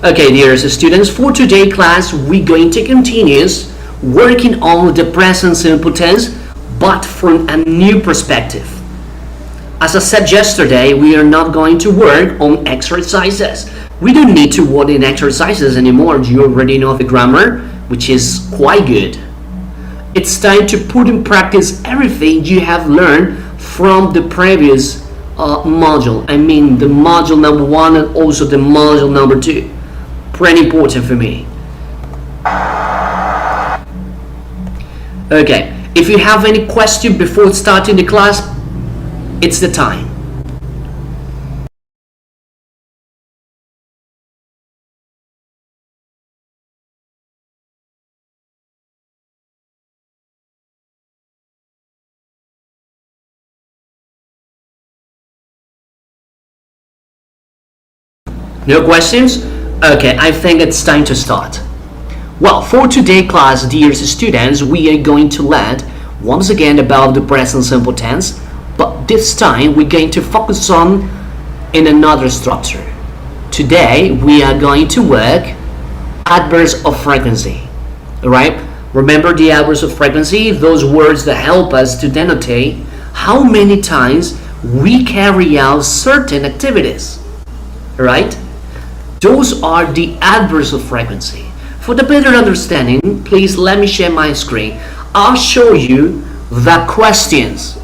Okay, dear students, for today class, we're going to continue working on the present simple tense, but from a new perspective. As I said yesterday, we are not going to work on exercises. We don't need to work in exercises anymore. You already know the grammar, which is quite good. It's time to put in practice everything you have learned from the previous module. I mean the module number 1 and also the module number 2. Pretty important for me. Okay, if you have any question before starting the class, it's the time. No questions? Okay, I think it's time to start. Well, for today's class, dear students, we are going to learn once again about the present simple tense, but this time we're going to focus on in another structure. Today we are going to work adverbs of frequency. Alright? Remember the adverbs of frequency, those words that help us to denote how many times we carry out certain activities. Alright? Those are the adverbs of frequency. For the better understanding, please let me share my screen. I'll show you the questions.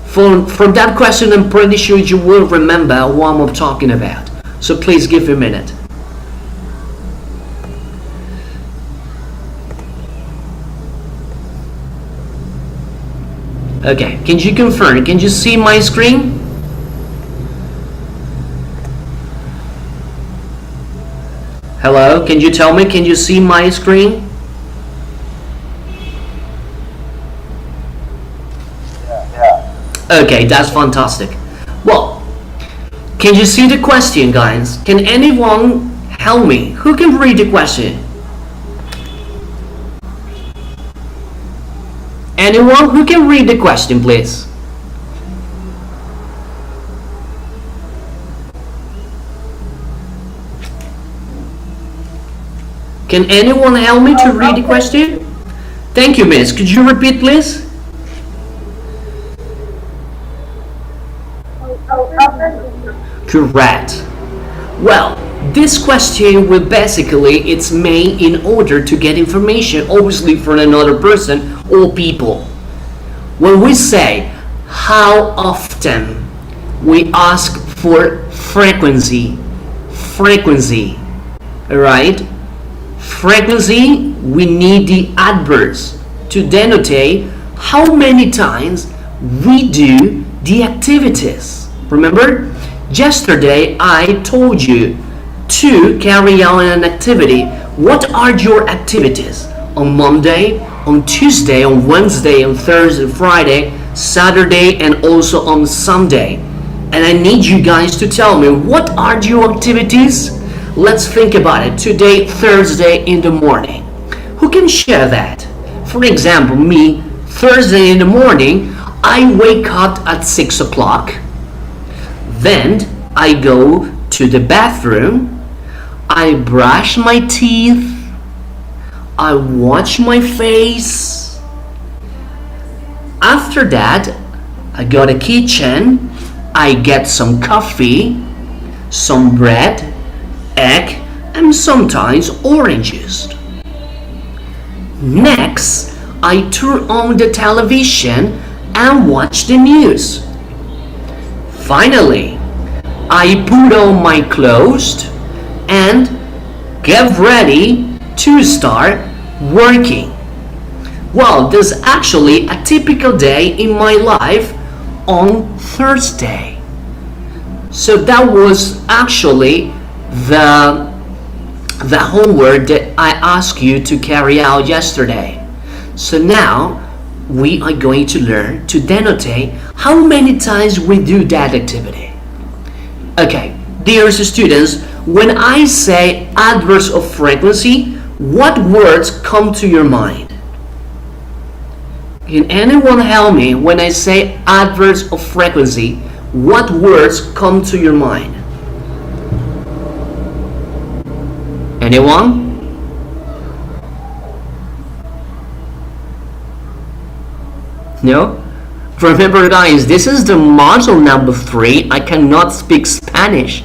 From that question, I'm pretty sure you will remember what I'm talking about. So please give me a minute. Okay, can you confirm? Can you see my screen? Hello, can you tell me, can you see my screen? Yeah. Okay, that's fantastic. Well, can you see the question, guys? Can anyone help me? Who can read the question? Anyone who can read the question, please? Can anyone help me to read the question? Thank you, miss. Could you repeat, please? Correct. Well, this question will basically, it's made in order to get information, obviously, from another person or people. When we say how often, we ask for frequency. Alright? Frequency, we need the adverbs to denote how many times we do the activities. Remember, yesterday I told you to carry out an activity. What are your activities? On Monday, on Tuesday, on Wednesday, on Thursday, Friday, Saturday, and also on Sunday. And I need you guys to tell me, what are your activities? Let's think about it. Today, Thursday in the morning. Who can share that? For example, me, Thursday in the morning, I wake up at 6 o'clock. Then I go to the bathroom. I brush my teeth. I wash my face. After that, I go to the kitchen. I get some coffee, some bread, egg, and sometimes oranges. Next, I turn on the television and watch the news. Finally, I put on my clothes and get ready to start working. Well, this is actually a typical day in my life on Thursday. So that was actually the homework that I asked you to carry out yesterday. So now we are going to learn to denote how many times we do that activity. Okay, dear students, when I say adverbs of frequency, what words come to your mind? Can anyone help me when I say adverbs of frequency? What words come to your mind? Anyone? No? Remember guys, this is the module number 3. I cannot speak Spanish.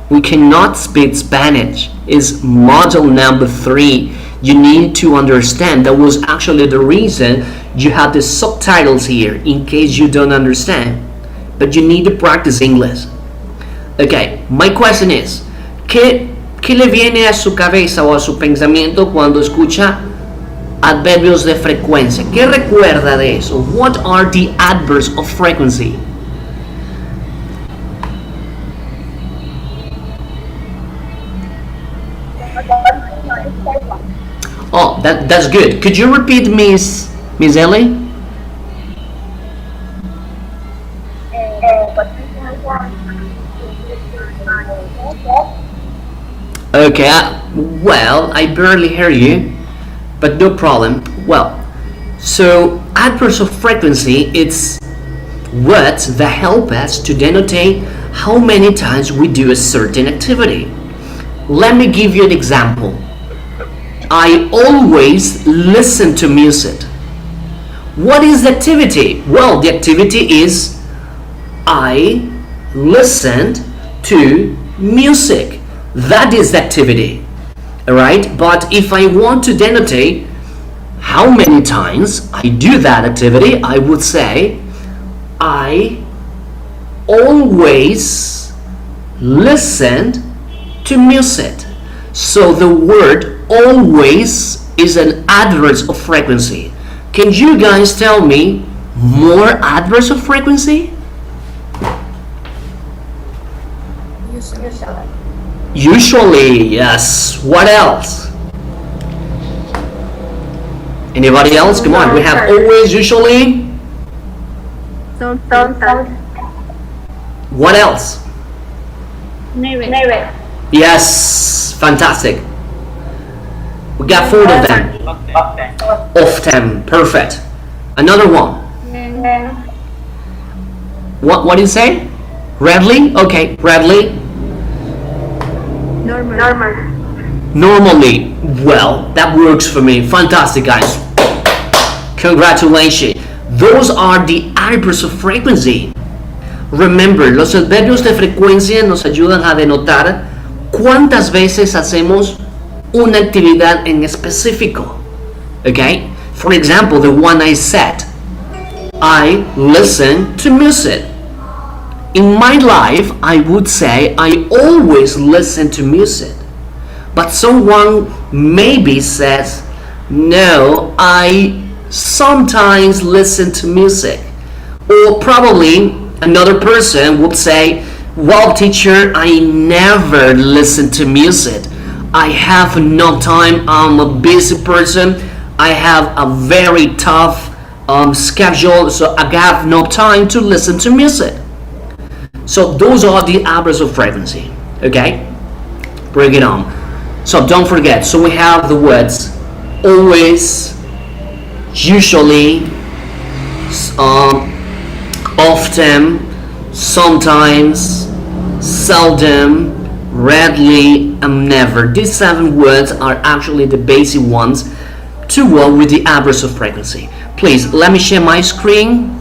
We cannot speak Spanish. It's module number 3. You need to understand that was actually the reason you have the subtitles here in case you don't understand. But you need to practice English. Okay, my question is, ¿qué le viene a su cabeza o a su pensamiento cuando escucha adverbios de frecuencia? ¿Qué recuerda de eso? What are the adverbs of frequency? Oh, that's good. Could you repeat, Miss Ellie? Okay, well, I barely hear you, but no problem. Well, so adverbs of frequency, it's words that help us to denotate how many times we do a certain activity. Let me give you an example. I always listen to music. What is the activity? Well, the activity is I listened to music. That is the activity. Alright? But if I want to denotate how many times I do that activity, I would say I always listened to music. So the word always is an adverb of frequency. Can you guys tell me more adverbs of frequency? Usually, yes. What else? Anybody else? Come on, we have always, usually. Sometimes. What else? Never. Yes, fantastic. We got 4 of them. Often, perfect. Another one. What did you say? Rarely? Okay, rarely. Normal. Normally. Well, that works for me. Fantastic, guys. Congratulations. Those are the adverbs of frequency. Remember, los adverbios de frecuencia nos ayudan a denotar cuántas veces hacemos una actividad en específico. Okay? For example, the one I said, I listen to music. In my life, I would say I always listen to music. But someone maybe says, no, I sometimes listen to music. Or probably another person would say, well, teacher, I never listen to music. I have no time. I'm a busy person. I have a very tough schedule, so I have no time to listen to music. So those are the adverbs of frequency. Okay? Bring it on. So don't forget. So we have the words always, usually, often, sometimes, seldom, rarely, and never. These 7 words are actually the basic ones to work with the adverbs of frequency. Please let me share my screen.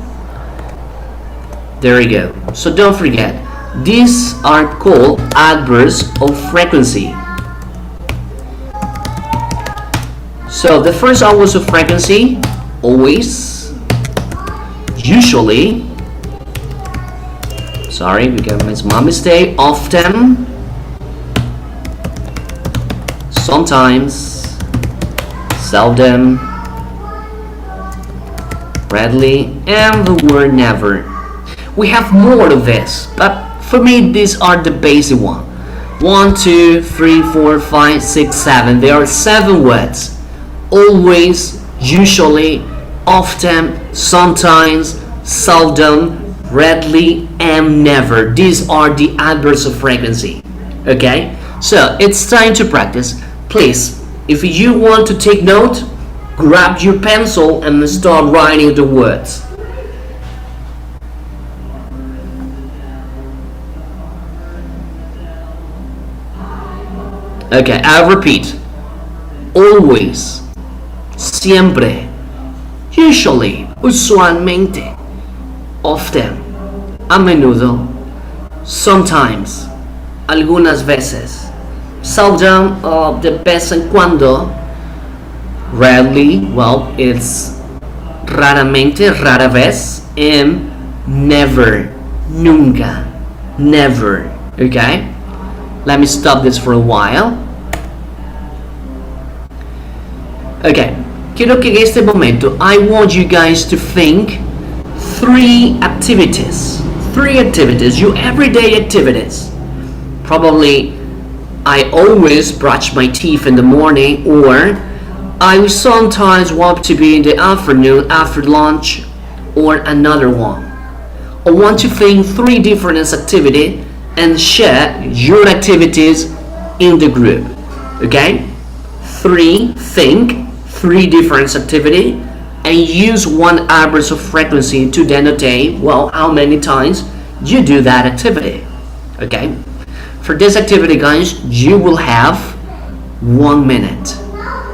There we go. So don't forget, these are called adverbs of frequency. So the first adverbs of frequency, always, usually, sorry, we got my mistake, often, sometimes, seldom, rarely, and the word never. We have more of this, but for me these are the basic one. 1, 2, 3, 4, 5, 6, 7. There are 7 words. Always, usually, often, sometimes, seldom, rarely, and never. These are the adverbs of frequency. Okay? So it's time to practice. Please, if you want to take note, grab your pencil and start writing the words. Okay, I'll repeat. Always, siempre, usually, usualmente, often, a menudo, sometimes, algunas veces, seldom or de vez en cuando, rarely, well, it's raramente, rara vez, and never, nunca, never, okay? Let me stop this for a while. Okay, quiero que en este momento I want you guys to think three activities, your everyday activities. Probably I always brush my teeth in the morning, or I sometimes want to be in the afternoon after lunch, or another one. I want to think three different activities and share your activities in the group. Okay? Think three different activities and use one average of frequency to denotate, well, how many times you do that activity. Okay? For this activity, guys, you will have 1 minute.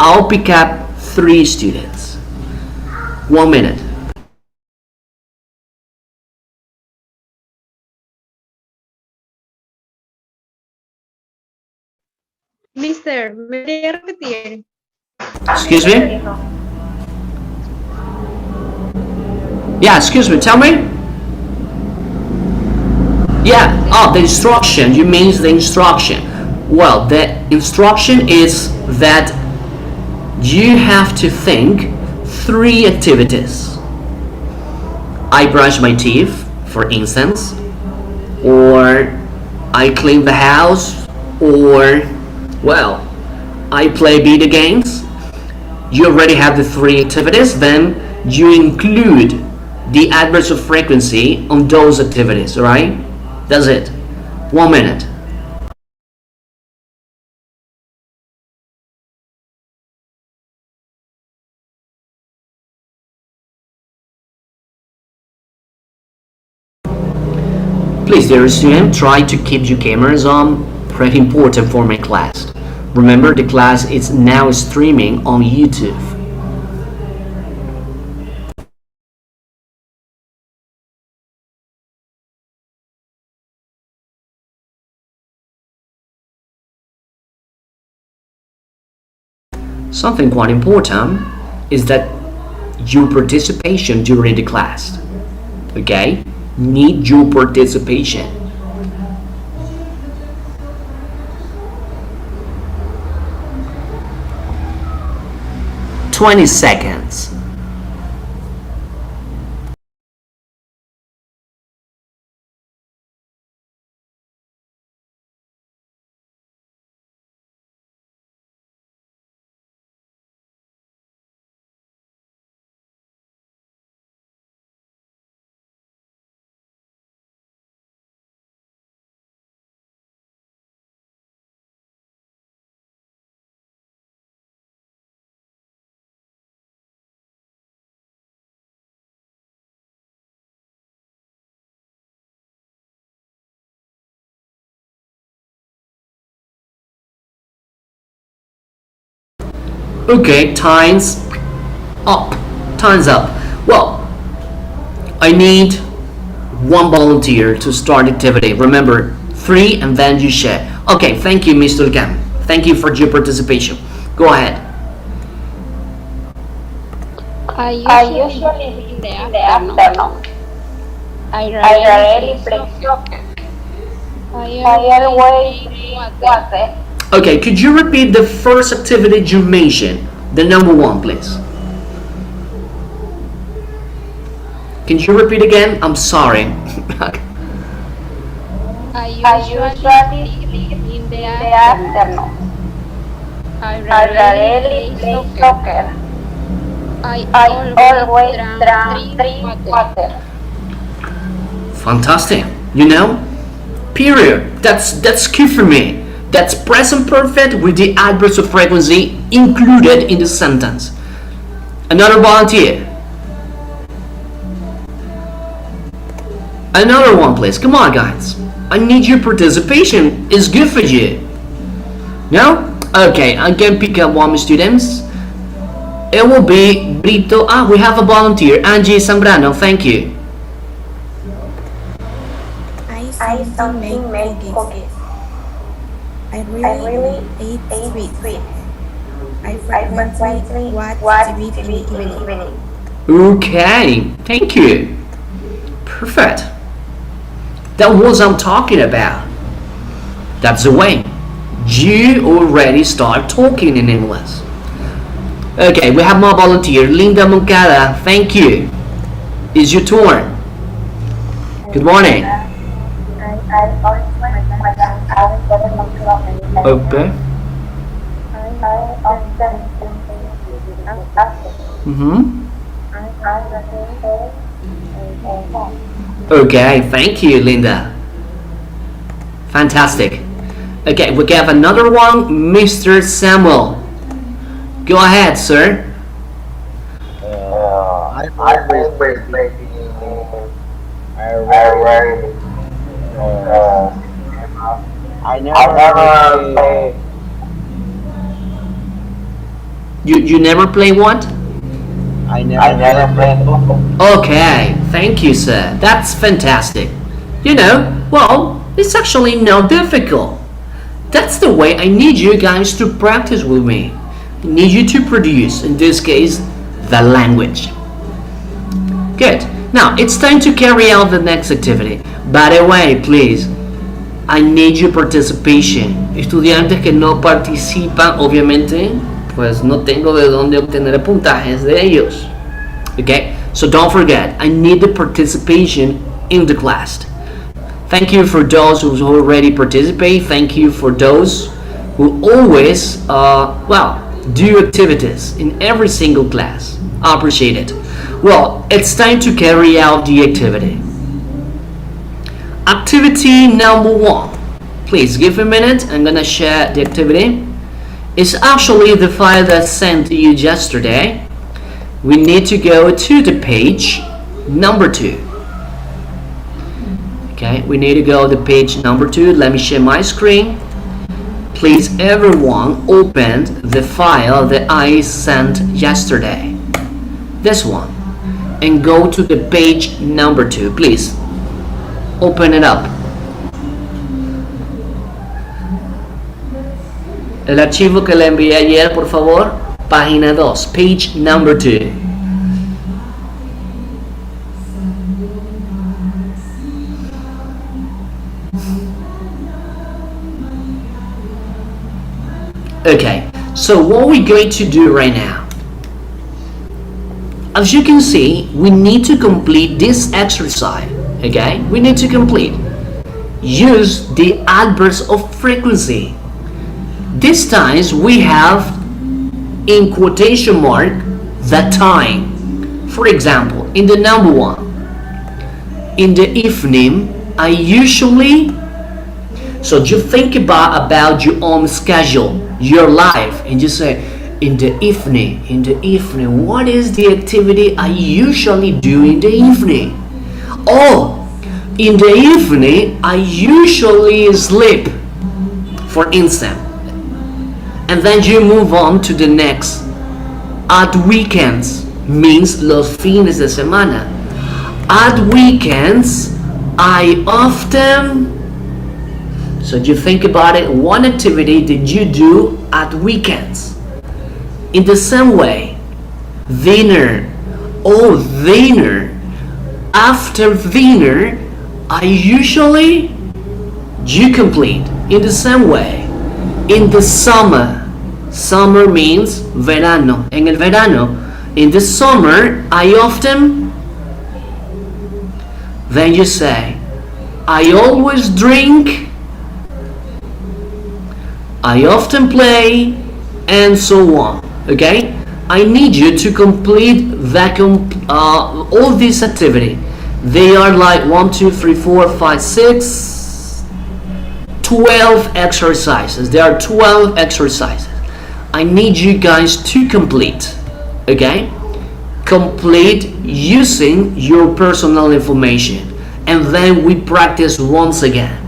I'll pick up 3 students. 1 minute. Mister, ¿me podría repetir? Excuse me? Yeah, excuse me, tell me. Yeah, oh, the instruction, you mean the instruction. Well, the instruction is that you have to think 3 activities. I brush my teeth, for instance, or I clean the house, or, well, I play video games. You already have the 3 activities, then you include the adverbs of frequency on those activities, alright? That's it. 1 minute. Please, dear student, try to keep your cameras on. Pretty important for my class. Remember, the class is now streaming on YouTube. Something quite important is that your participation during the class. Okay? Need your participation. "20 seconds. Okay, time's up. Time's up. Well, I need 1 volunteer to start activity. Remember, 3 and then you share. Okay, thank you, Mr. Gam. Thank you for your participation. Go ahead. I usually in the afternoon. I rarely play soccer. I always drink water. Okay, could you repeat the first activity you mentioned? The number 1, please. Can you repeat again? I'm sorry. I usually sleep in the afternoon. I rarely play soccer. I always drink water. Fantastic. You know? Period. That's key for me. That's present perfect with the adverbs of frequency included in the sentence. Another volunteer. Another one, please. Come on, guys. I need your participation. It's good for you. No? Okay, I can pick up one students. It will be Brito. Ah, we have a volunteer, Angie Zambrano. Thank you. I I something make something make cookies. cookies. I I really really eat eat sweets. sweets. I I frequently frequently watch watch TV in TV the in the evening. evening. Okay, thank you. Perfect. That was I'm talking about. That's the way. You already start talking in English. Okay, we have more volunteer. Linda Moncada, thank you. It's your turn. Good morning. I always my time out for the long Okay. I often Mm-hmm. I Okay, thank you, Linda. Fantastic. Okay, we have another one, Mr. Samuel. Go ahead, sir. I I always always play play video video games. games. I I rarely rarely uh, I I never never play. play. You never play what? I I never play never play football. Okay, thank you, sir. That's fantastic. You know, well, it's actually not difficult. That's the way I need you guys to practice with me. I need you to produce, in this case, the language. Good. Now, it's time to carry out the next activity. By the way, please, I need your participation. Estudiantes que no participan, obviamente, pues no tengo de dónde obtener puntajes de ellos. Okay? So don't forget, I need the participation in the class. Thank you for those who already participate. Thank you for those who always, do activities in every single class. I appreciate it. Well, it's time to carry out the activity. Activity number 1. Please give a minute. I'm gonna share the activity. It's actually the file that I sent to you yesterday. We need to go to the page number 2. Okay, we need to go to page number 2. Let me share my screen. Please, everyone, open the file that I sent yesterday. This one. And go to the page number 2. Please, open it up. El archivo que le envié ayer, por favor. Página 2, page number 2. Okay, so what we're going to do right now, as you can see, we need to complete this exercise. Okay, we need to complete. Use the adverbs of frequency. This times we have in quotation mark the time. For example, in the number 1, in the evening, I usually. So you think about your own schedule, your life, and you say, in the evening, what is the activity I usually do in the evening? Oh, in the evening, I usually sleep, for instance. And then you move on to the next. At weekends means los fines de semana. At weekends, I often. So you think about it, one activity that you do at weekends. In the same way, dinner. Oh, dinner. After dinner, I usually. You complete. In the same way, in the summer. Summer means verano. En el verano. In the summer, I often. Then you say, I always drink. I often play, and so on. Okay? I need you to complete all these activity. They are like 1, 2, 3, 4, 5, 6, 12 exercises. There are 12 exercises. I need you guys to complete. Okay? Complete using your personal information. And then we practice once again.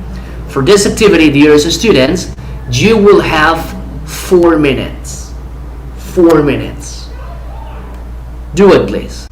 For this activity, dear students, You will have 4 minutes. 4 minutes. Do it, please.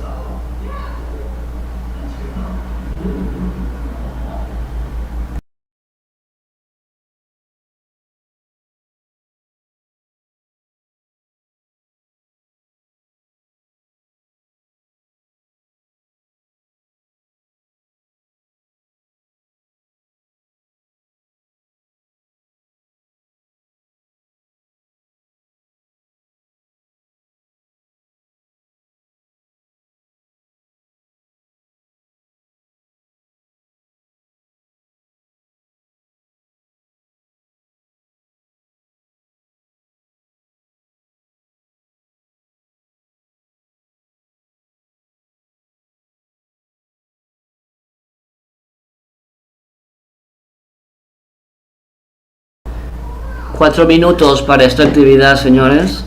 Cuatro minutos para esta actividad, señores.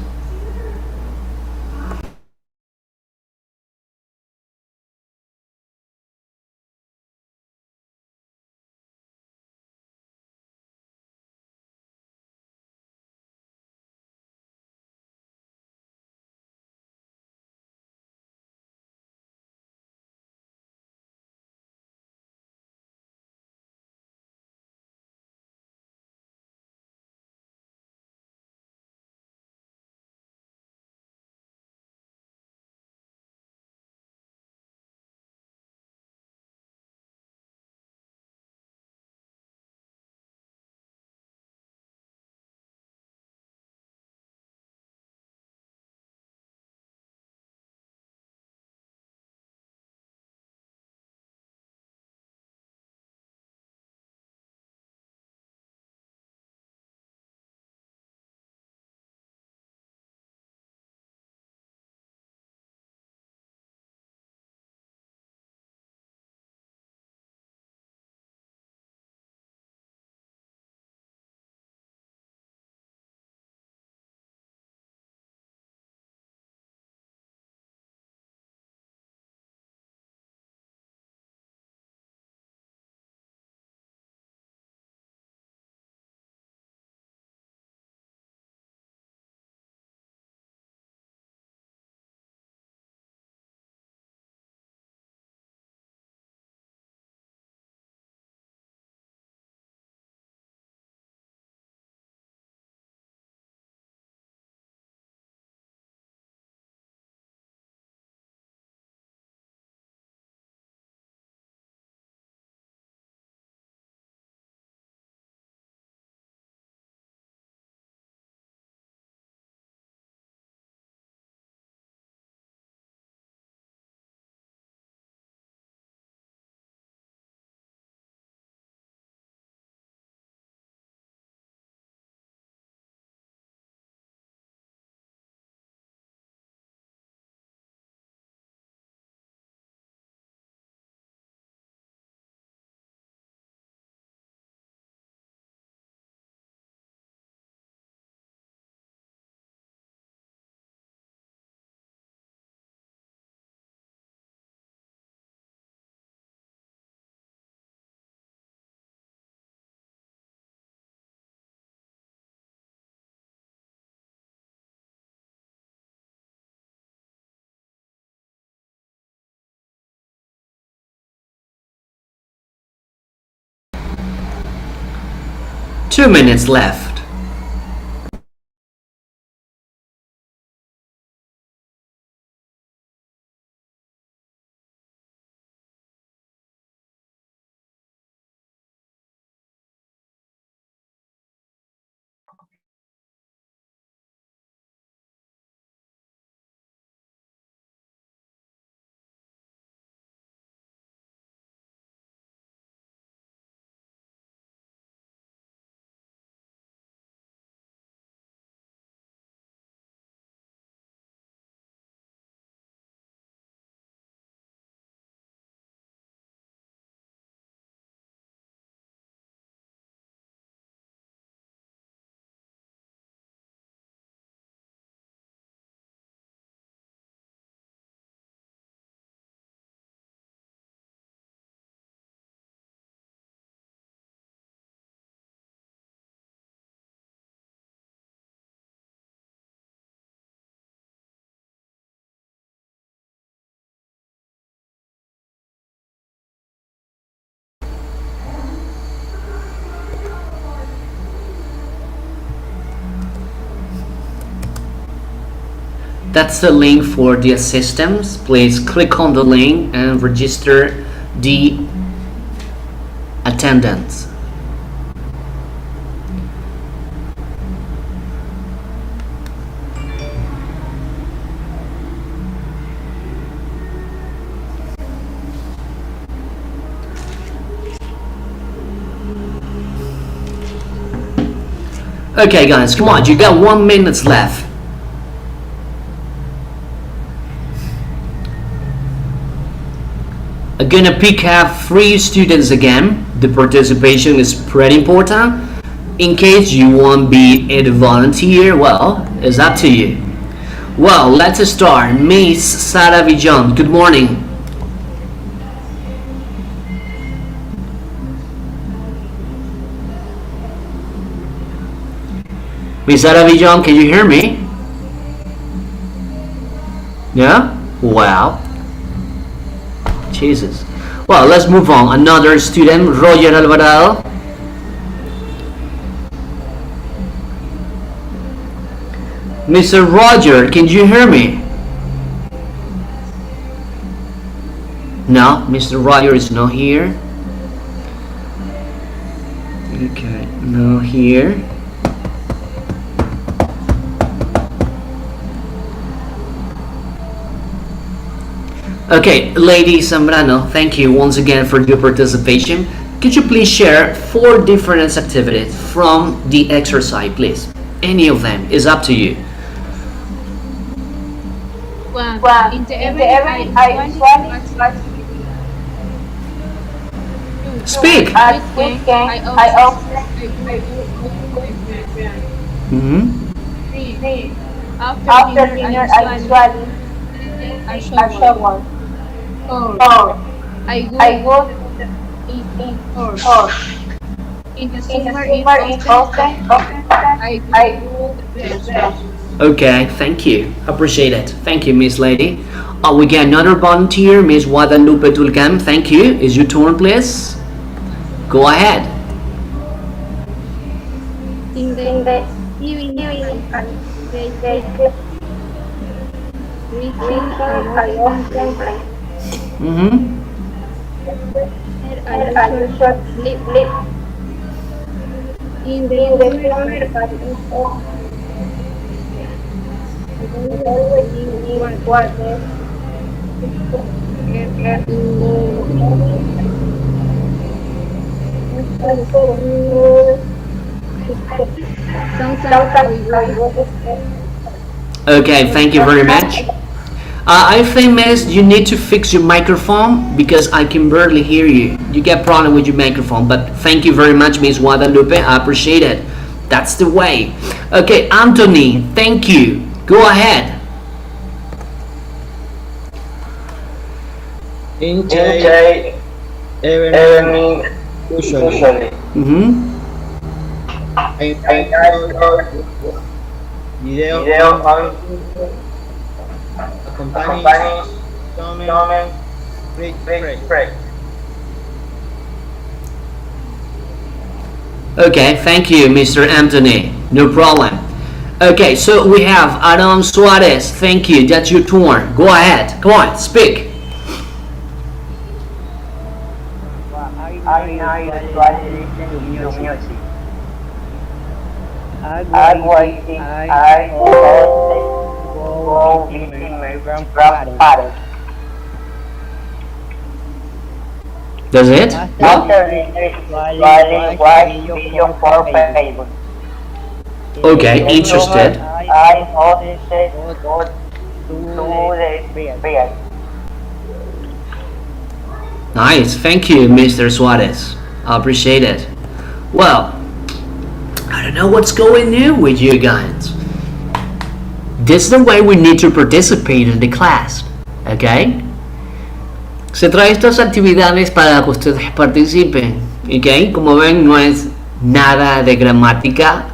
Two minutes left. That's the link for the systems. Please click on the link and register the attendance. Okay guys, come on, you got 1 minute left. I'm gonna pick up 3 students again. The participation is pretty important. In case you won't be a volunteer, well, it's up to you. Well, let's start. Miss Sara Villon, good morning. Miss Sara Villon, can you hear me? Yeah? Wow. Jesus. Well, let's move on. Another student, Roger Alvarado. Mr. Roger, can you hear me? No, Mr. Roger is not here. Okay, no here. Okay, Lady Zambrano, thank you once again for your participation. Could you please share 4 different activities from the exercise, please? Any of them is up to you. Well, in the evening, I Speak. at weekend, I often Mm-hmm. after dinner, I usually I shower. shower. Or I I would would eat eat or or in the in the summer, summer in often I I would would dress. Okay, thank you. Appreciate it. Thank you, Miss Lady. We get another volunteer, Miss Guadalupe Tulcam. Thank you. Is your turn, please? Go ahead. In in the the evening, evening I and play the weekend, I often play. Mm-hmm. I I usually usually sleep. sleep In the in the summer, summer, I but always always drink drink water. water. In sometimes Sometimes I I would would Okay, thank you very much. I think, Miss, you need to fix your microphone because I can barely hear you. You get problem with your microphone, but thank you very much, Miss Guadalupe. I appreciate it. That's the way. Okay, Anthony, thank you. Go ahead. In enjoy evening, evening usually. usually. Mm-hmm. I I enjoy video video on on accompanies accompanying comment comment break. break. Okay, thank you, Mr. Anthony. No problem. Okay, so we have Aaron Suarez. Thank you. That's your turn. Go ahead. Come on, speak. I usually listen to music. Otherwise, I go visit my grandparents. Does it? What? After dinner, usually watch video for Facebook. Okay, interested. I hosted go to the bed. Nice. Thank you, Mr. Suarez. I appreciate it. Well, I don't know what's going on with you guys. This is the way we need to participate in the class. Okay? Se trae estas actividades para que ustedes participen. Ok, como ven, no es nada de gramática.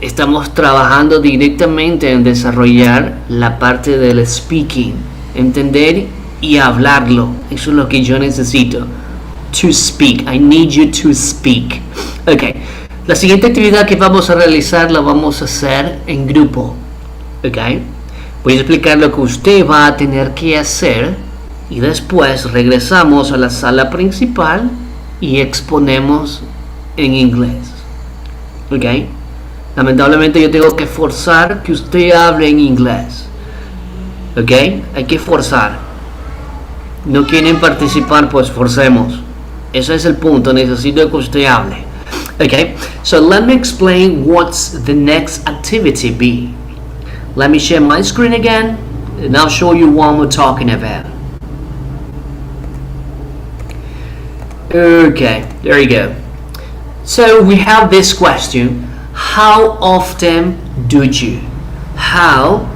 Estamos trabajando directamente en desarrollar la parte del speaking, entender y hablarlo. Eso es lo que yo necesito. To speak. I need you to speak. Ok, la siguiente actividad que vamos a realizar la vamos a hacer en grupo. Ok, Voy a explicar lo que usted va a tener que hacer y después regresamos a la sala principal y exponemos en inglés. ¿Ok? Lamentablemente yo tengo que forzar que usted hable en inglés. ¿Ok? Hay que forzar. No quieren participar, pues forcemos. Ese es el punto. Necesito que usted hable. Okay, so let me explain what's the next activity be. Let me share my screen again and I'll show you what we're talking about. Okay, there you go. So we have this question. How often do you? How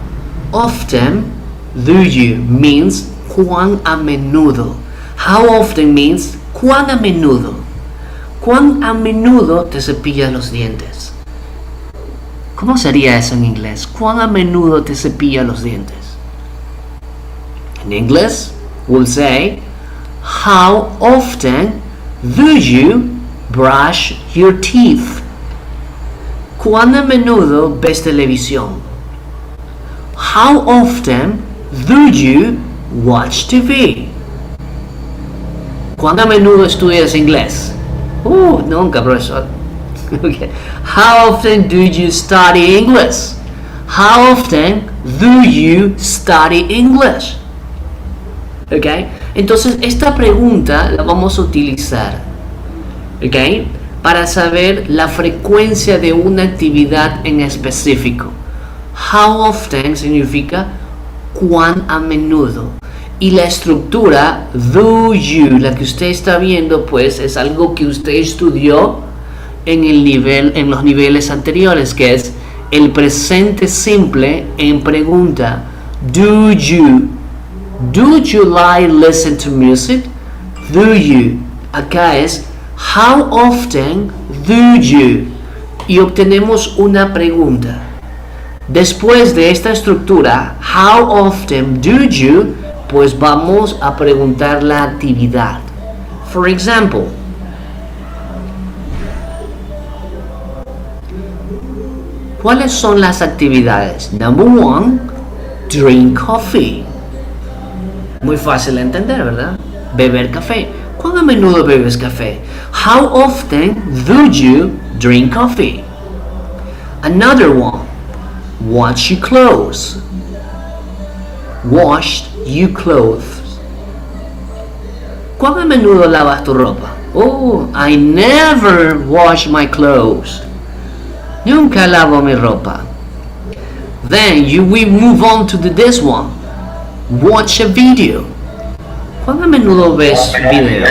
often do you means cuán a menudo. How often means cuán a menudo. ¿Cuán a menudo te cepillas los dientes? ¿Cómo sería eso en inglés? ¿Cuán a menudo te cepillas los dientes? In English, we'll say, how often do you brush your teeth? ¿Cuán a menudo ves televisión? How often do you watch TV? ¿Cuán a menudo estudias inglés? Nunca, profesor. Okay. How often do you study English? How often do you study English? Okay. Entonces esta pregunta la vamos a utilizar, okay, para saber la frecuencia de una actividad en específico. How often significa cuán a menudo. Y la estructura do you, la que usted está viendo, pues es algo que usted estudió en los niveles anteriores, que es el presente simple en pregunta. Do you like listen to music? Do you? Acá es how often do you? Y obtenemos una pregunta. Después de esta estructura, how often do you, pues vamos a preguntar la actividad. For example, ¿cuáles son las actividades? Number 1, drink coffee. Muy fácil de entender, ¿verdad? Beber café. ¿Cuán a menudo bebes café? How often do you drink coffee? Another one, wash your clothes. Wash your clothes. ¿Cuán a menudo lavas tu ropa? Oh, I never wash my clothes. Nunca lavo mi ropa. Then we move on to this one. Watch a video. ¿Cuán a menudo ves video?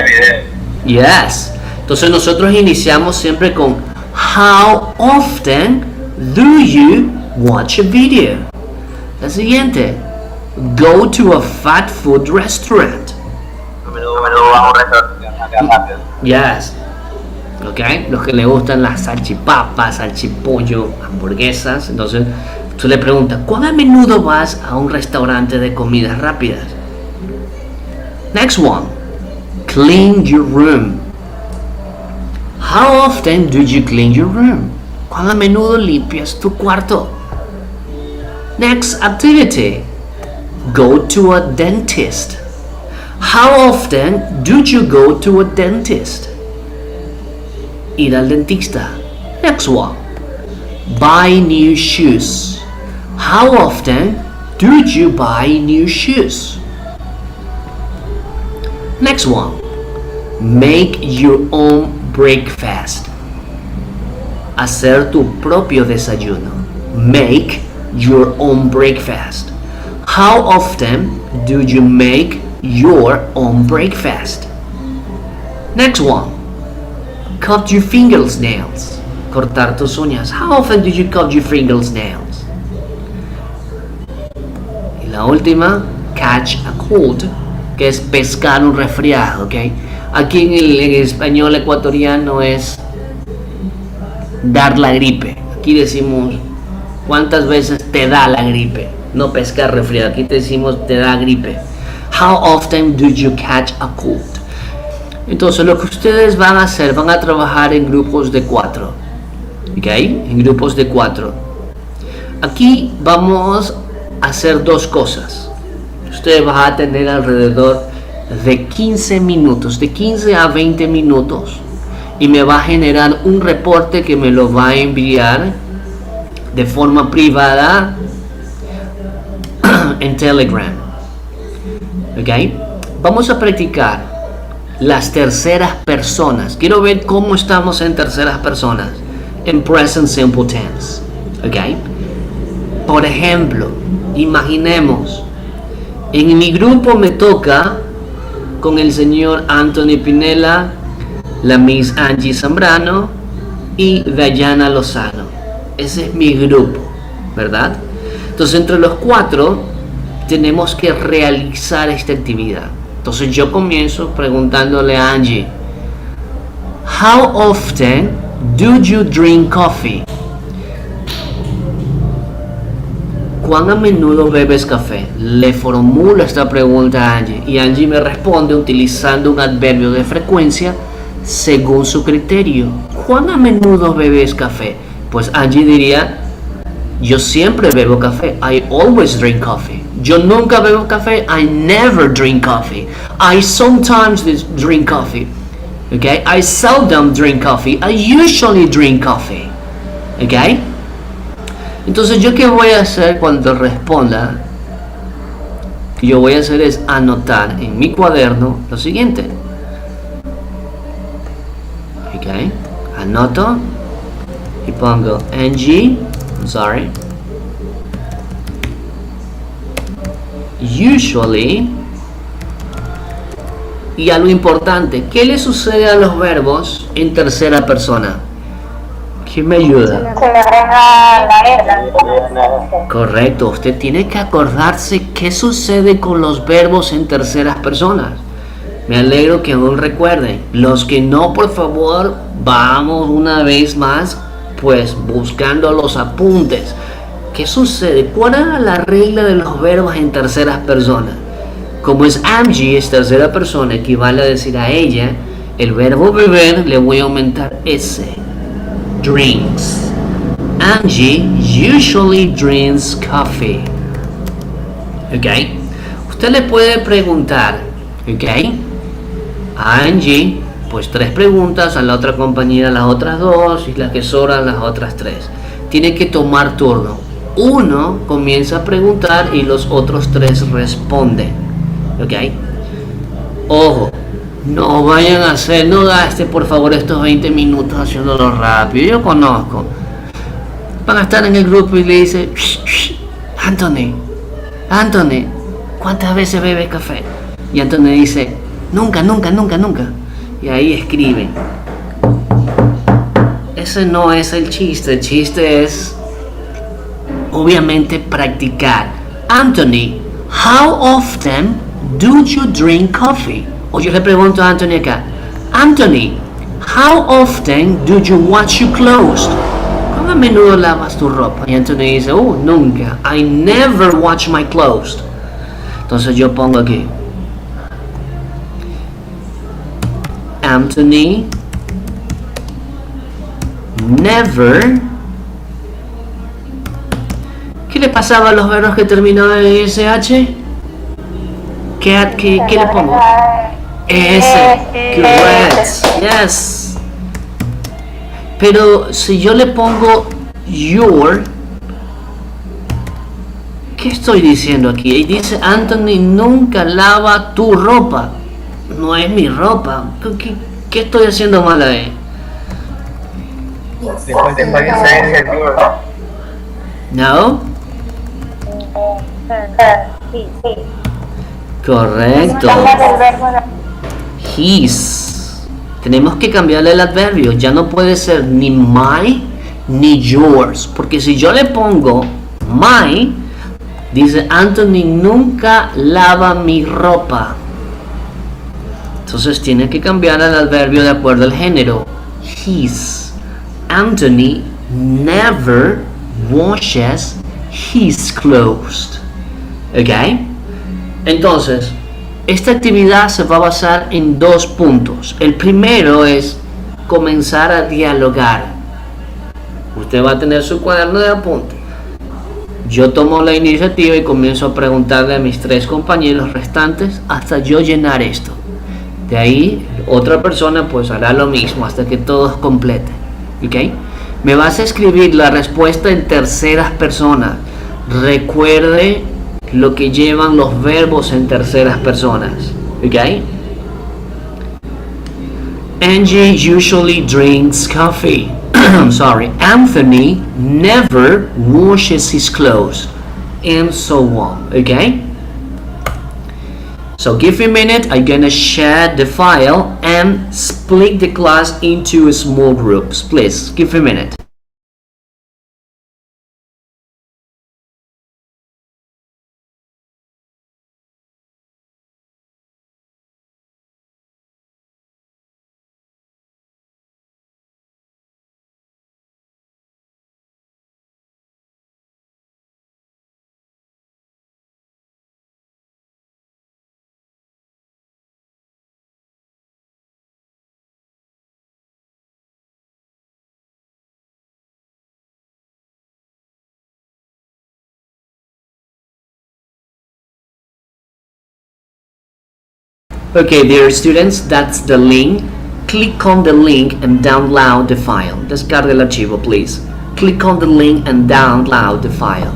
Yes. Entonces nosotros iniciamos siempre con how often do you watch a video? La siguiente. Go to a fast food restaurant. Yes. Ok. Los que le gustan las salchipapas, salchipollo, hamburguesas. Entonces tú le preguntas, ¿cuán a menudo vas a un restaurante de comidas rápidas? Next one. Clean your room. How often do you clean your room? ¿Cuán a menudo limpias tu cuarto? Next activity. Go to a dentist. How often do you go to a dentist? Ir al dentista. Next one. Buy new shoes. How often do you buy new shoes? Next one. Make your own breakfast. Hacer tu propio desayuno. Make your own breakfast. How often do you make your own breakfast? Next one. Cut your fingernails. Cortar tus uñas. How often do you cut your fingernails? Y la última, catch a cold, que es pescar un resfriado, ¿ok? Aquí en español ecuatoriano es dar la gripe. Aquí decimos, ¿cuántas veces te da la gripe? No pescar resfriado, aquí te decimos te da gripe. How often do you catch a cold? Entonces lo que ustedes van a hacer, van a trabajar en grupos de 4. ¿Ok? En grupos de 4. Aquí vamos a hacer dos cosas. Usted va a tener alrededor de 15 minutos, de 15 a 20 minutos, y me va a generar un reporte que me lo va a enviar de forma privada en Telegram. ¿Ok? Vamos a practicar las terceras personas. Quiero ver cómo estamos en terceras personas en present simple tense. ¿Ok? Por ejemplo, imaginemos, en mi grupo me toca con el señor Anthony Pinella, la Miss Angie Zambrano y Dayana Lozano. Ese es mi grupo, ¿verdad? Entonces, entre los cuatro tenemos que realizar esta actividad. Entonces yo comienzo preguntándole a Angie, How often do you drink coffee? ¿Cuán a menudo bebes café? Le formulo esta pregunta a Angie y Angie me responde utilizando un adverbio de frecuencia según su criterio. ¿Cuán a menudo bebes café? Pues Angie diría, yo siempre bebo café. I always drink coffee. Yo nunca bebo café. I never drink coffee. I sometimes drink coffee. Okay? I seldom drink coffee. I usually drink coffee. Okay? Entonces, ¿yo qué voy a hacer cuando responda? Lo que yo voy a hacer es anotar en mi cuaderno lo siguiente. Okay? Anoto y pongo Angie, sorry, usually, y algo importante, ¿qué le sucede a los verbos en tercera persona? ¿Quién me ayuda? Se le agrega la R. Correcto, usted tiene que acordarse qué sucede con los verbos en terceras personas. Me alegro que aún recuerden. Los que no, por favor, vamos una vez más, pues buscando los apuntes. ¿Qué sucede? ¿Cuál era la regla de los verbos en terceras personas? Como es Angie, es tercera persona, equivale a decir a ella, el verbo beber le voy a aumentar S. Drinks. Angie usually drinks coffee. ¿Ok? Usted le puede preguntar, ¿ok? A Angie, pues 3 preguntas, a la otra compañera las otras 2 y las que sobran las otras 3. Tiene que tomar turno. Uno comienza a preguntar y los otros 3 responden. ¿Ok? Ojo, no vayan a hacer, no gaste por favor estos 20 minutos haciéndolo rápido. Yo conozco. Van a estar en el grupo y le dice, Anthony, ¿cuántas veces bebes café? Y Anthony dice, nunca. Y ahí escriben. Ese no es el chiste es obviamente practicar. Anthony, how often do you drink coffee? O yo le pregunto a Anthony acá, Anthony, how often do you wash your clothes? ¿Cuán a menudo lavas tu ropa? Y Anthony dice, nunca. I never wash my clothes. Entonces yo pongo aquí, Anthony never. ¿Qué le pasaba a los verbos que terminaban en SH? ¿Qué le pongo? S. Correct. Yes. Pero si yo le pongo your, ¿qué estoy diciendo aquí? Y dice Anthony nunca lava tu ropa. No es mi ropa. ¿Qué estoy haciendo mal ahí? Después de dice ¿No? Sí. Correcto. Cambia el verbo His. Tenemos que cambiarle el adverbio. Ya no puede ser ni my ni yours. Porque si yo le pongo my, dice Anthony nunca lava mi ropa. Entonces tiene que cambiar el adverbio de acuerdo al género. His. Anthony never washes his clothes. ¿Ok? Entonces, esta actividad se va a basar en 2 puntos. El primero es comenzar a dialogar. Usted va a tener su cuaderno de apuntes. Yo tomo la iniciativa y comienzo a preguntarle a mis tres compañeros restantes hasta yo llenar esto. De ahí otra persona pues hará lo mismo hasta que todos completen. ¿Ok? Me vas a escribir la respuesta en terceras personas. Recuerde lo que llevan los verbos en terceras personas. ¿Ok? Angie usually drinks coffee. I'm sorry. Anthony never washes his clothes. And so on. Okay? So give me a minute. I'm gonna share the file and split the class into small groups. Please give me a minute. Okay, dear students, that's the link. Click on the link and download the file. Descargue el archivo, please. Click on the link and download the file.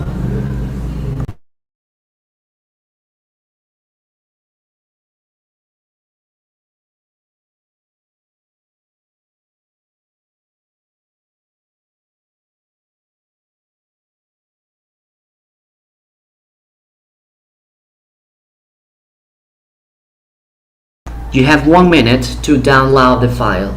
You have 1 minute to download the file.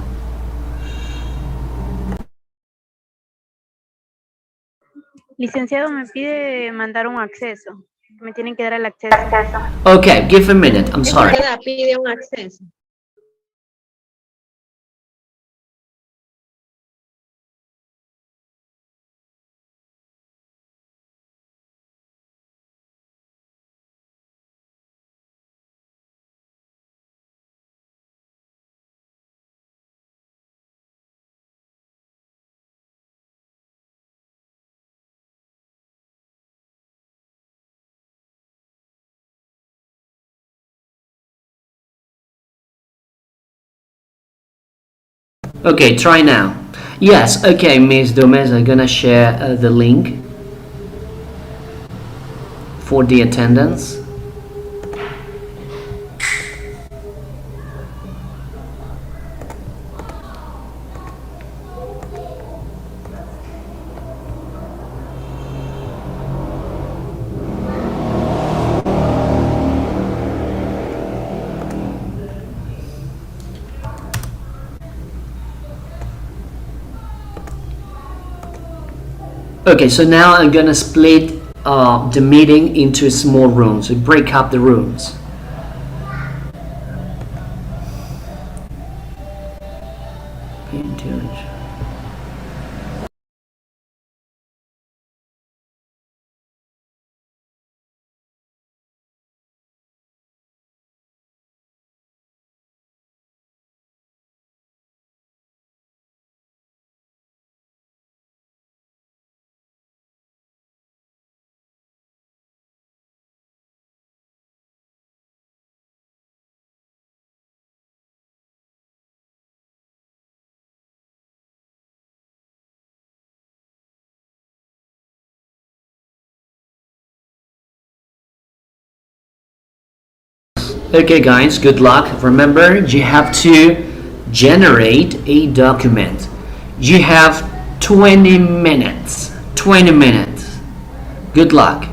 Licenciado, me pide mandar un acceso. Me tienen que dar el acceso. Okay, give a minute. I'm sorry. Pide un acceso. Okay, try now. Yes, okay, Miss Gomez, I'm gonna share the link for the attendance. Okay, so now I'm gonna split the meeting into small rooms. We break up the rooms. Okay guys, good luck. Remember, you have to generate a document. You have 20 minutes. 20 minutes. Good luck.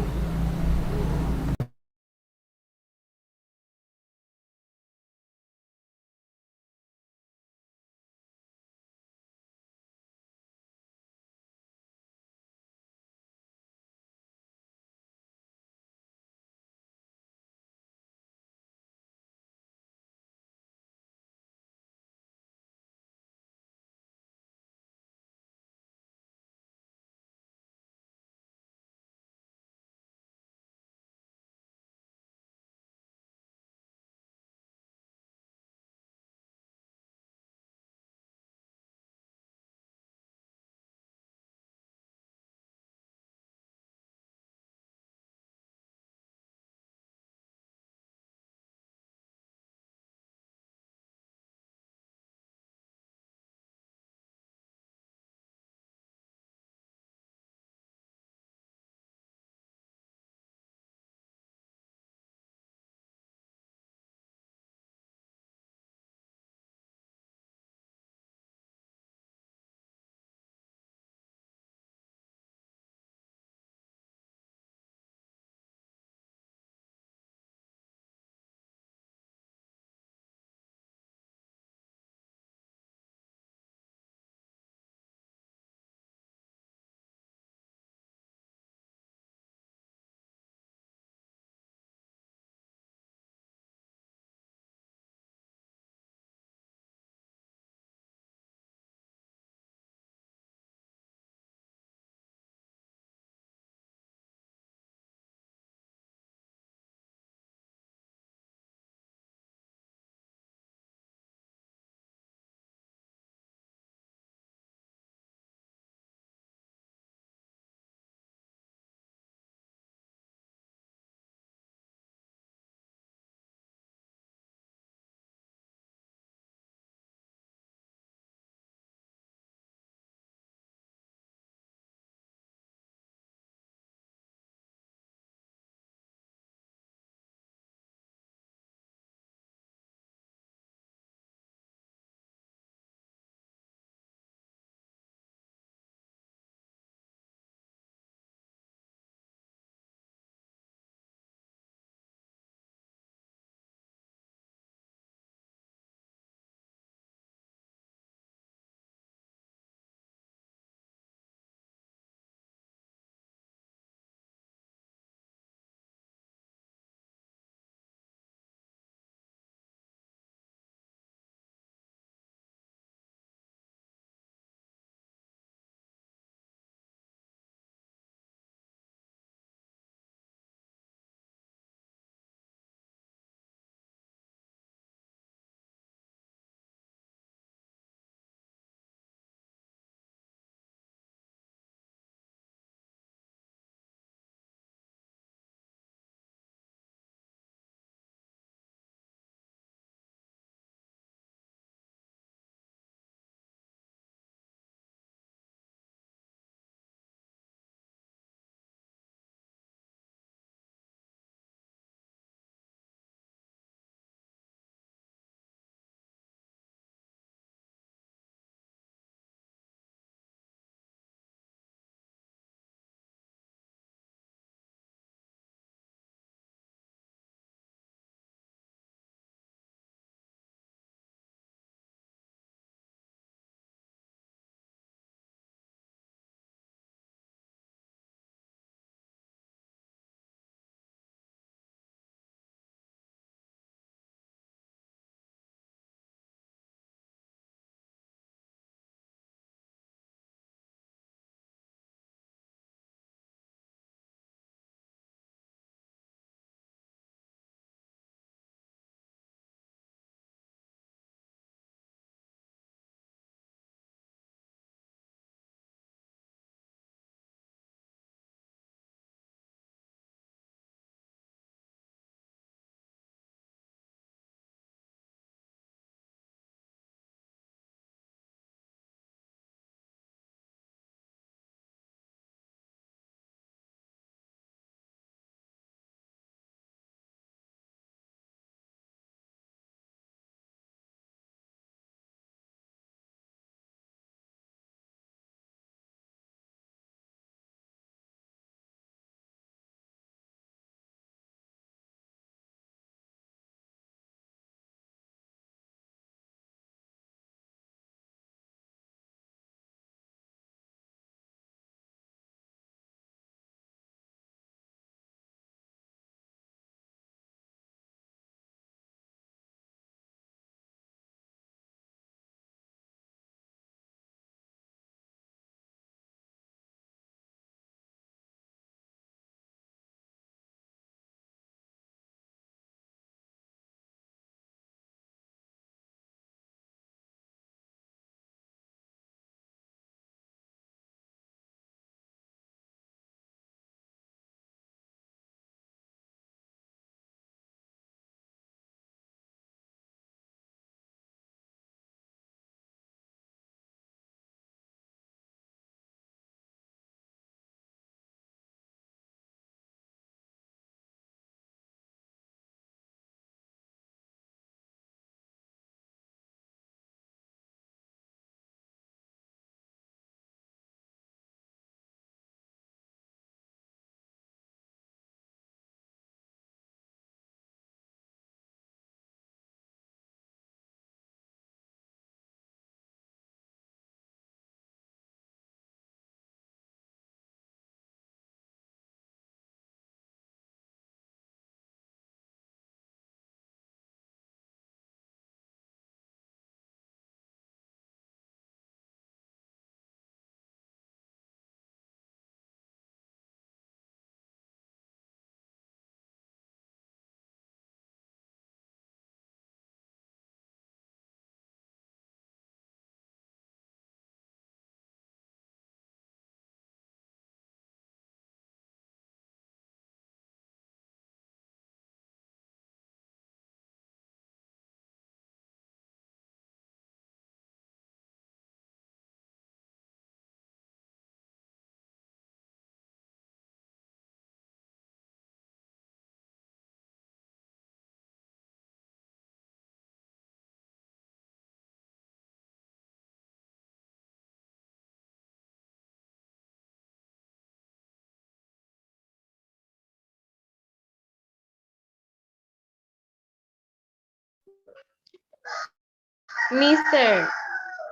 Mister,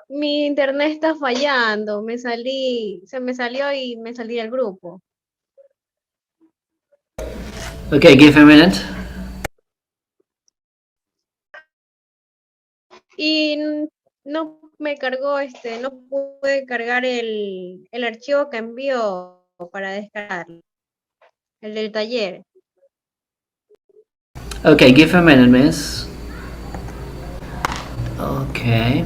mi internet está fallando. Se me salió y me salí del grupo. Okay, give a minute. Y no me cargó, no pude cargar el archivo que envió para descargarlo, el del taller. Okay, give a minute, miss. Okay.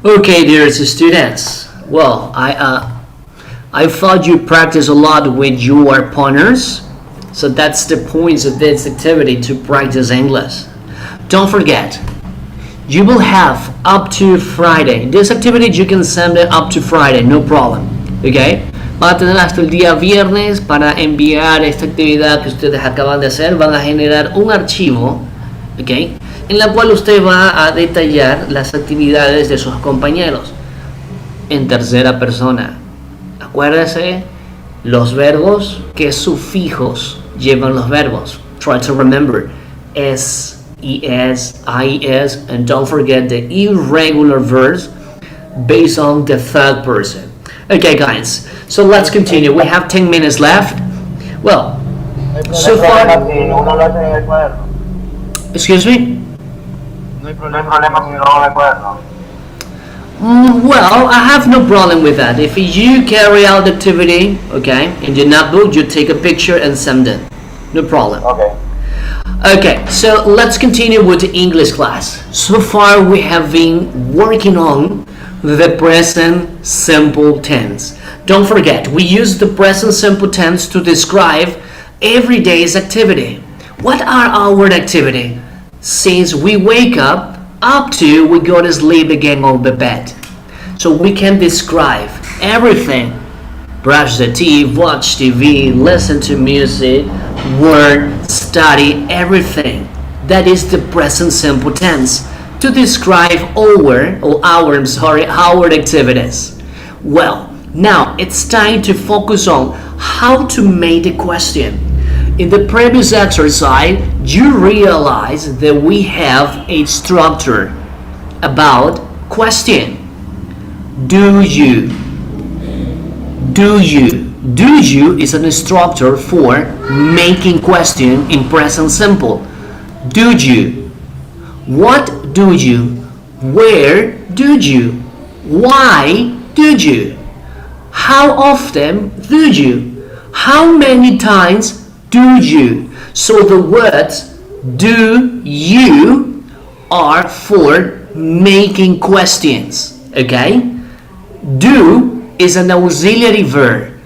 Okay, dear students. Well, I thought you practice a lot with your partners, so that's the point of this activity, to practice English. Don't forget, you will have up to Friday. This activity you can send it up to Friday, no problem. Okay? Van a tener hasta el día viernes para enviar esta actividad que ustedes acaban de hacer. Van a generar un archivo, ¿ok?, en la cual usted va a detallar las actividades de sus compañeros en tercera persona. Acuérdese los verbos, qué sufijos llevan los verbos. Try to remember es, es, is, and don't forget the irregular verbs based on the third person. Okay, guys, so let's continue. We have 10 minutes left. Well, so far, excuse me? No hay problema si no lo recuerdo. Well, I have no problem with that. If you carry out the activity, okay, in your notebook, you take a picture and send it. No problem. Okay. Okay, so let's continue with the English class. So far, we have been working on the present simple tense. Don't forget, we use the present simple tense to describe every day's activity. What are our activity? Since we wake up to we go to sleep again on the bed. So we can describe everything. Brush the teeth, watch TV, listen to music, work, study, everything. That is the present simple tense to describe our activities. Well, now it's time to focus on how to make the question. In the previous exercise, you realize that we have a structure about question. Do you? Do you? Do you is an structure for making question in present simple. Do you? What do you? Where do you? Why do you? How often do you? How many times do you? So the words do you are for making questions. Okay? Do is an auxiliary verb.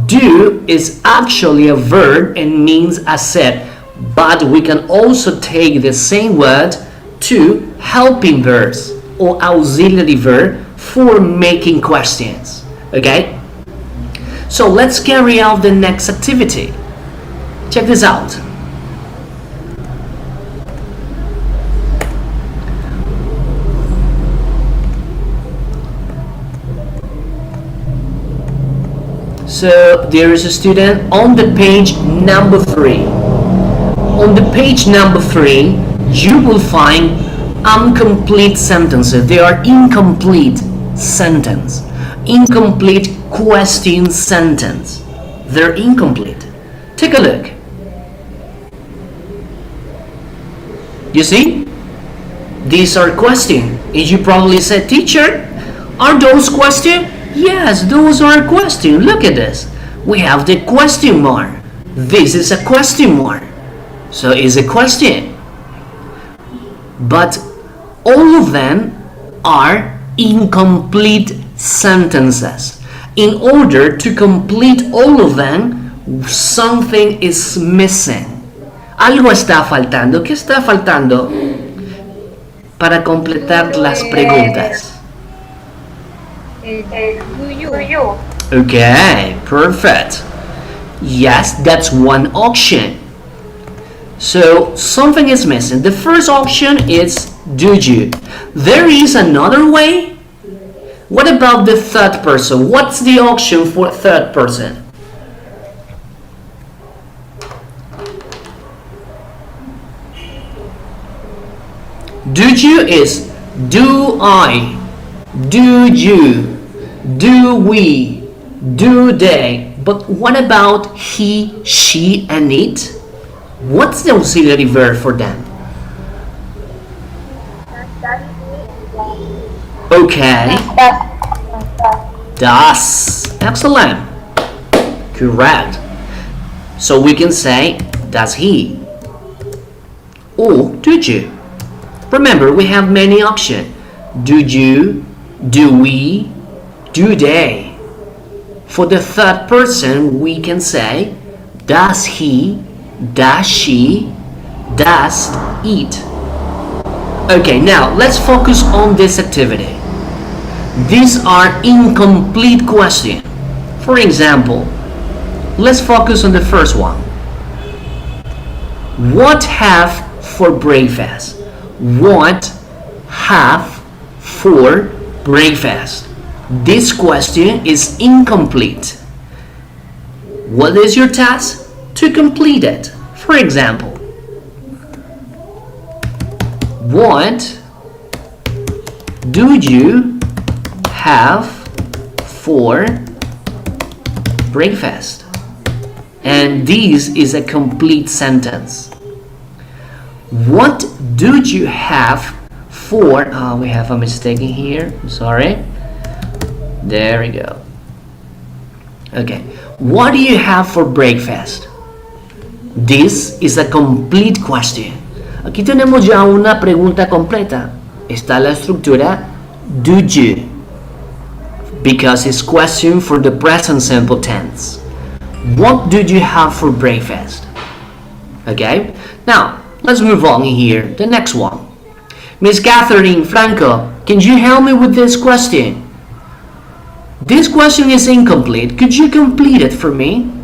Do is actually a verb and means accept, but we can also take the same word to helping verbs or auxiliary verb for making questions. Okay? So let's carry out the next activity. Check this out. So there is a student on the page number 3. On the page number 3, you will find incomplete sentences. They are incomplete sentence. Incomplete question sentence. They're incomplete. Take a look. You see? These are questions. And you probably said, teacher, are those questions? Yes, those are questions. Look at this. We have the question mark. This is a question mark. So it's a question. But all of them are incomplete sentences. In order to complete all of them, something is missing. Algo está faltando. ¿Qué está faltando para completar las preguntas? Do you? Okay, perfect. Yes, that's one option. So something is missing. The first option is do you. There is another way. What about the third person? What's the option for third person? Do you is do I, do you, do we, do they. But what about he, she, and it? What's the auxiliary verb for them? Okay. Das. Excellent. Correct. So we can say, does he? Or do you? Remember, we have many options. Do you, Do we? Do they? For the third person, we can say, does he? Does she? Does it? Okay, now let's focus on this activity. These are incomplete questions. For example, let's focus on the first one. What have for breakfast? What have for breakfast? This question is incomplete. What is your task? To complete it. For example, what do you have for breakfast? And this is a complete sentence. What do you have for... we have a mistake in here. I'm sorry. There we go. Okay. What do you have for breakfast? This is a complete question. Aquí tenemos ya una pregunta completa. Está la estructura do you, because it's question for the present simple tense. What did you have for breakfast? Okay, now let's move on here. The next one. Miss Catherine Franco, can you help me with this question? This question is incomplete. Could you complete it for me?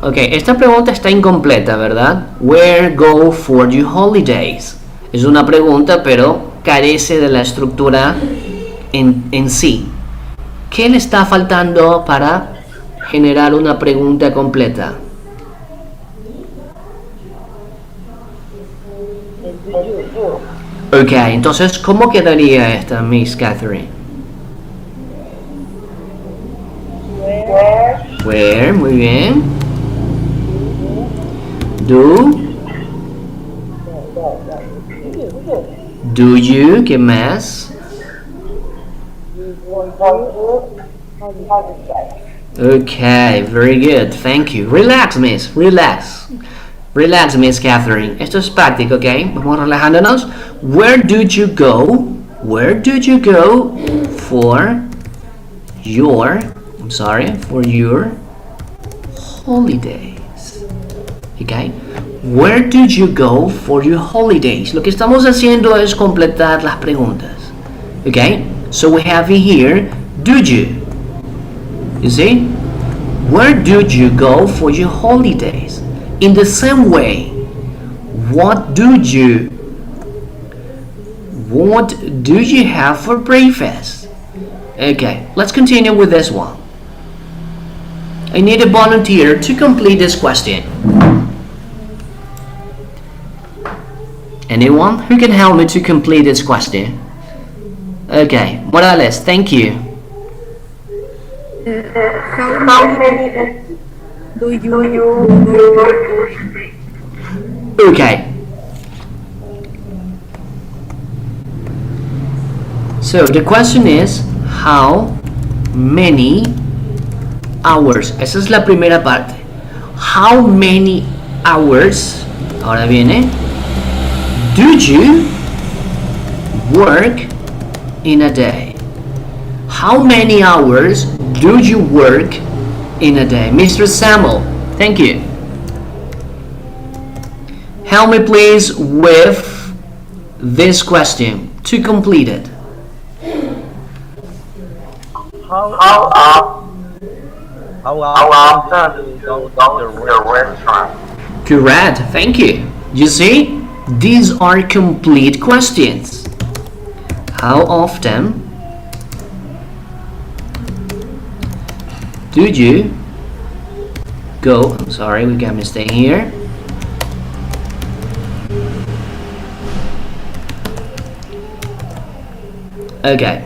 Ok, esta pregunta está incompleta, ¿verdad? Where go for your holidays? Es una pregunta, pero carece de la estructura en sí. ¿Qué le está faltando para generar una pregunta completa? Ok, entonces, ¿cómo quedaría esta, Miss Catherine? Where, muy bien. Do you, ¿qué más? Okay, very good, thank you. Relax, Miss, relax. Relax, Miss Catherine. Esto es práctico, ¿ok? Vamos relajándonos. Where did you go? Where did you go for your... for your holidays. Okay? Where did you go for your holidays? Lo que estamos haciendo es completar las preguntas. Okay? So we have in here, did you? You see? Where did you go for your holidays? In the same way, what do you have for breakfast? Okay, let's continue with this one. I need a volunteer to complete this question. Anyone who can help me to complete this question? Okay, Morales, thank you. How many do you Okay. So the question is, how many hours? Esa es la primera parte. How many hours? Ahora viene. Do you work in a day? How many hours do you work in a day? Mr. Samuel, thank you. Help me please with this question to complete it. How often do you go to the restaurant? Correct, thank you. You see, these are complete questions. How often do you go? I'm sorry, we got a mistake here. Okay.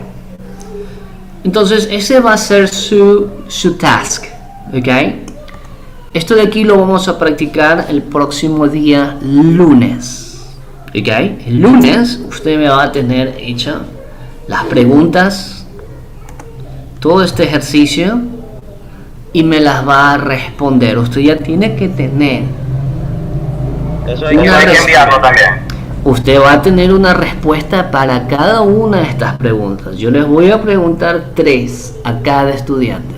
Entonces, ese va a ser su task. Ok. Esto de aquí lo vamos a practicar el próximo día lunes. Ok. El lunes usted me va a tener hecha las preguntas todo este ejercicio y me las va a responder. Usted ya tiene que tener Eso hay una que enviarlo también. Usted va a tener una respuesta para cada una de estas preguntas. Yo les voy a preguntar 3 a cada estudiante.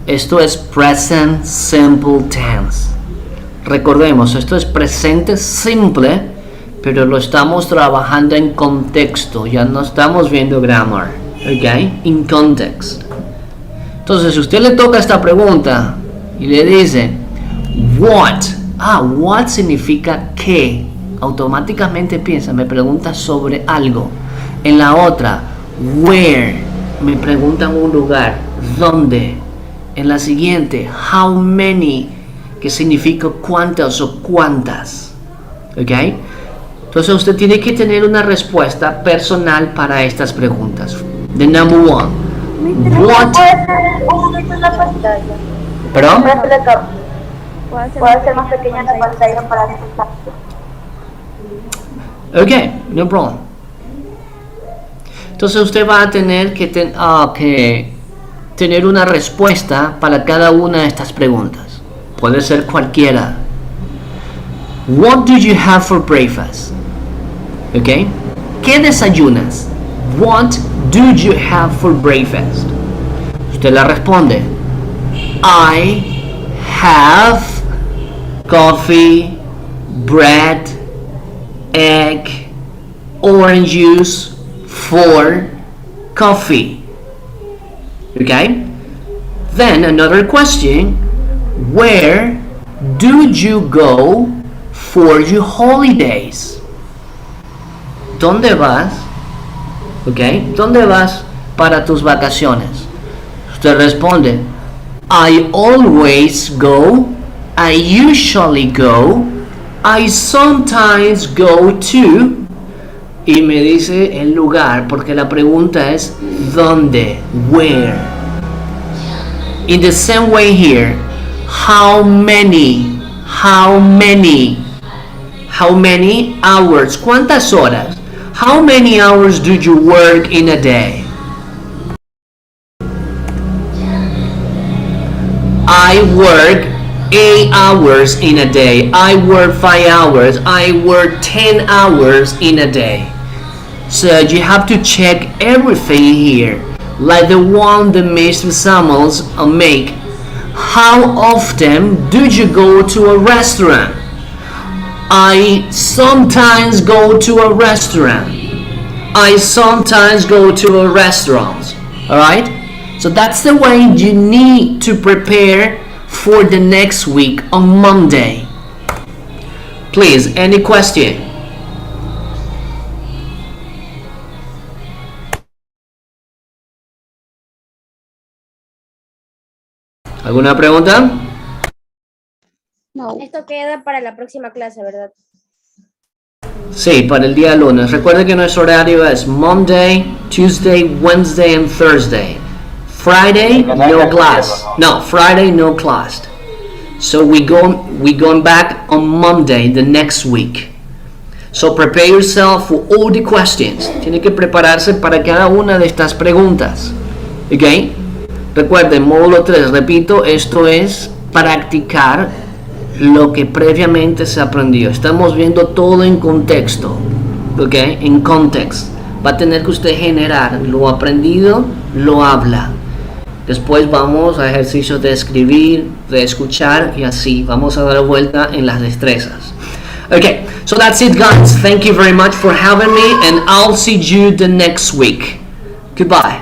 Esto es present simple tense. Recordemos, esto es presente simple, pero lo estamos trabajando en contexto. Ya no estamos viendo grammar, ¿ok? In context. Entonces, si usted le toca esta pregunta y le dice, what? What significa qué. Automáticamente piensa, me pregunta sobre algo. En la otra, where, me preguntan un lugar, dónde. En la siguiente, how many, que significa cuántas o cuántas. ¿Ok? Entonces usted tiene que tener una respuesta personal para estas preguntas. The number 1. What? ¿Perdón? Puede ser más pequeña la pantalla para detectar. Ok, no problem. Entonces usted va a tener que tener una respuesta para cada una de estas preguntas. Puede ser cualquiera. What do you have for breakfast? Ok. ¿Qué desayunas? What do you have for breakfast? Usted la responde. I have coffee, bread, egg, orange juice for coffee. Okay? Then another question, where do you go for your holidays? ¿Dónde vas? Okay? ¿Dónde vas para tus vacaciones? Usted responde, I always go, I usually go, I sometimes go to, y me dice el lugar, porque la pregunta es ¿dónde? Where? In the same way here, how many hours? ¿Cuántas horas? How many hours do you work in a day? I work 8 hours in a day. I work 5 hours. I work 10 hours in a day. So you have to check everything here, like the one the Mr. Samuels make. How often do you go to a restaurant? I sometimes go to a restaurant. I sometimes go to a restaurant. Alright? So that's the way you need to prepare for the next week on Monday. Please, any question? ¿Alguna pregunta? No. Esto queda para la próxima clase, ¿verdad? Sí, para el día lunes. Recuerde que nuestro horario es Monday, Tuesday, Wednesday and Thursday. Friday, no class. No, Friday, no class. So we going back on Monday, the next week. So prepare yourself for all the questions. Tiene que prepararse para cada una de estas preguntas. ¿Ok? Recuerden, módulo 3, repito, esto es practicar lo que previamente se aprendió. Estamos viendo todo en contexto. ¿Ok? En context. Va a tener que usted generar lo aprendido, lo habla. Después vamos a ejercicios de escribir, de escuchar y así. Vamos a dar vuelta en las destrezas. Okay, so that's it guys. Thank you very much for having me and I'll see you the next week. Goodbye.